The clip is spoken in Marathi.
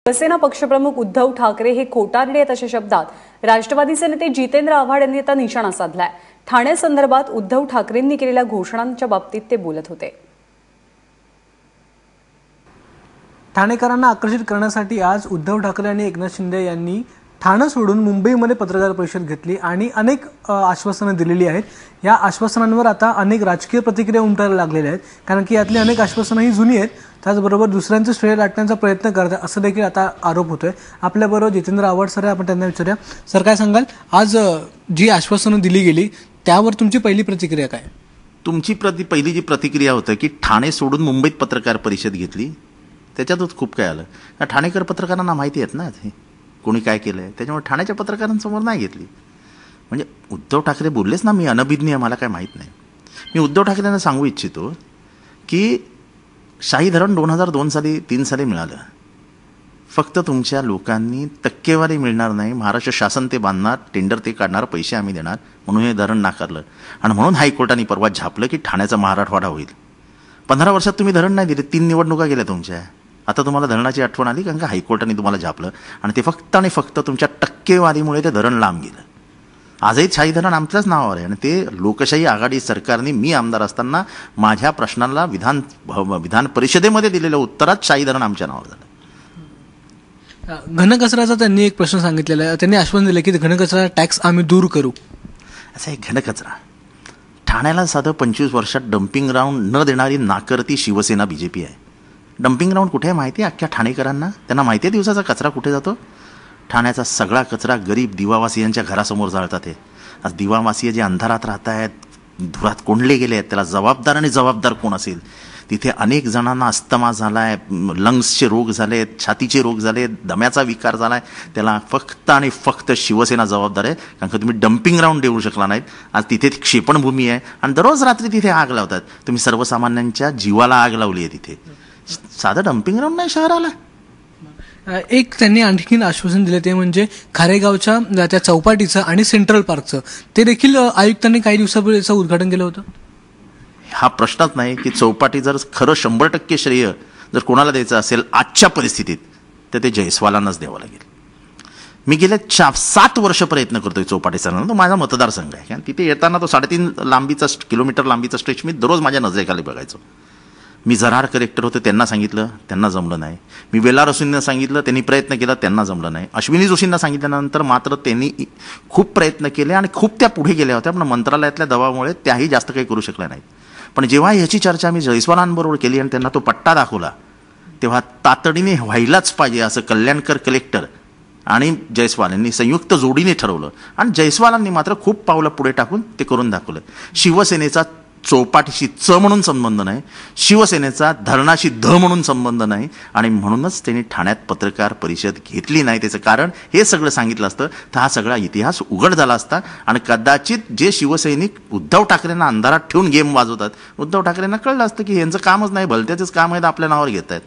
शिवसेना पक्षप्रमुख उद्धव ठाकरे हे खोटारडे आहेत अशा शब्दात राष्ट्रवादीचे नेते जितेंद्र आव्हाड यांनी आता निशाणा साधलाय। ठाण्यासंदर्भात उद्धव ठाकरेंनी केलेल्या घोषणांच्या बाबतीत ते बोलत होते। ठाणेकरांना आकर्षित करण्यासाठी आज उद्धव ठाकरे आणि एकनाथ शिंदे यांनी ठाणे सोडून मुंबईमध्ये पत्रकार परिषद घेतली आणि अनेक आश्वासनं दिलेली आहेत। या आश्वासनांवर आता अनेक राजकीय प्रतिक्रिया उमटायला लागलेल्या आहेत, कारण की यातली अनेक आश्वासनं ही जुनी आहेत, त्याचबरोबर दुसऱ्यांचं श्रेय लाटण्याचा प्रयत्न करतात असं देखील आता आरोप होतोय। आपल्याबरोबर जितेंद्र आव्हाड सर, आपण त्यांना विचारूया। सर, काय सांगाल, आज जी आश्वासनं दिली गेली त्यावर तुमची पहिली प्रतिक्रिया काय? तुमची पहिली जी प्रतिक्रिया होती की ठाणे सोडून मुंबईत पत्रकार परिषद घेतली, त्याच्यातच खूप काय आलं। ठाणेकर पत्रकारांना माहिती आहेत ना कोणी काय केलंय, त्याच्यामुळे ठाण्याच्या पत्रकारांसमोर नाही घेतली। म्हणजे उद्धव ठाकरे बोललेच ना, मी अनभिज्ञ आहे, मला काय माहीत नाही। मी उद्धव ठाकरेंना सांगू इच्छितो की शाही धरण 2002 साली 3 साली मिळालं। फक्त तुमच्या लोकांनी टक्केवारी मिळणार नाही, महाराष्ट्र शासन ते बांधणार, टेंडर ते काढणार, पैसे आम्ही देणार म्हणून हे धरण नाकारलं आणि म्हणून हायकोर्टाने परवा झापलं की ठाण्याचा मराठवाडा होईल। 15 वर्षात तुम्ही धरण नाही दिले, 3 निवडणुका गेल्या तुमच्या। आता तुम्हाला धरणाची आठवण आली कारण का हायकोर्टाने तुम्हाला झापलं आणि ते फक्त आणि फक्त तुमच्या टक्केवारीमुळे ते धरण लांब गेलं। आजही शाही धरण आमच्याच नावावर आहे आणि ते लोकशाही आघाडी सरकारने मी आमदार असताना माझ्या प्रश्नांना विधान परिषदेमध्ये दिलेल्या उत्तरात शाही धरण आमच्या नावावर झालं। घनकचऱ्याचा त्यांनी एक प्रश्न सांगितलेला आहे, त्यांनी आश्वासन दिलं की घनकचरा टॅक्स आम्ही दूर करू। असं एक घनकचरा ठाण्याला साधं 25 वर्षात डम्पिंग ग्राउंड न देणारी नाकर्ती शिवसेना बीजेपी आहे। डम्पिंग ग्राउंड कुठे आहे माहिती आहे अख्ख्या ठाणेकरांना? त्यांना माहिती आहे दिवसाचा कचरा कुठे जातो? ठाण्याचा सगळा कचरा गरीब दिवावासियांच्या घरासमोर जाळतात। आज दिवावासीय जे अंधारात राहत आहेत, धुरात कोंडले गेले आहेत, त्याला जबाबदार कोण असेल? तिथे अनेक जणांना अस्थमा झाला आहे, लंग्सचे रोग झाले आहेत, छातीचे रोग झाले आहेत, दम्याचा विकार झाला आहे। त्याला फक्त आणि फक्त शिवसेना जबाबदार आहे, कारण का तुम्ही डम्पिंग ग्राउंड देऊ शकला नाहीत। आज तिथे क्षेपणभूमी आहे आणि दररोज रात्री तिथे आग लावतात। तुम्ही सर्वसामान्यांच्या जीवाला आग लावली आहे तिथे। साधं डम्पिंग ग्राउंड नाही शहराला। एक त्यांनी आणखीन आश्वासन दिले ते म्हणजे खारेगावच्या त्या चौपाटीचं आणि सेंट्रल पार्कचं, ते देखील आयुक्तांनी काही दिवसापूर्वी उद्घाटन केलं होतं। हा प्रश्नच नाही की चौपाटी जर खरं 100% श्रेय जर कोणाला द्यायचं असेल आजच्या परिस्थितीत तर ते जयस्वालांनाच द्यावं लागेल। मी गेले 7 वर्ष प्रयत्न करतोय चौपाटीचा, तो माझा मतदारसंघ आहे आणि तिथे येताना तो 3.5 किलोमीटर लांबीचा स्ट्रेच मी दररोज माझ्या नजरेखाली बघायचो। मी जरार कलेक्टर होते, त्यांना सांगितलं, त्यांना जमलं नाही। मी वेला रसूंना सांगितलं, त्यांनी प्रयत्न केला, त्यांना जमलं नाही। अश्विनी जोशींना सांगितल्यानंतर मात्र त्यांनी खूप प्रयत्न केले आणि खूप त्या पुढे गेल्या होत्या, पण मंत्रालयातल्या दबावामुळे त्याही जास्त काही करू शकल्या नाहीत। पण जेव्हा याची चर्चा मी जयस्वालांबरोबर केली आणि त्यांना तो पट्टा दाखवला, तेव्हा तातडीने व्हायलाच पाहिजे असं कल्याणकर कलेक्टर आणि जयस्वाल यांनी संयुक्त जोडीने ठरवलं आणि जयस्वालांनी मात्र खूप पावलं पुढे टाकून ते करून दाखवलं। शिवसेनेचा चौपाटीशी च म्हणून संबंध नाही, शिवसेनेचा धरणाशी ध म्हणून संबंध नाही आणि म्हणूनच त्यांनी ठाण्यात पत्रकार परिषद घेतली नाही। त्याचं कारण हे सगळं सांगितलं असतं तर हा सगळा इतिहास उघड झाला असता आणि कदाचित जे शिवसैनिक उद्धव ठाकरेंना अंधारात ठेवून गेम वाजवतात, उद्धव ठाकरेंना कळलं असतं की यांचं कामच नाही, भलत्याचंच काम आहे, आपल्या नावावर घेत आहेत।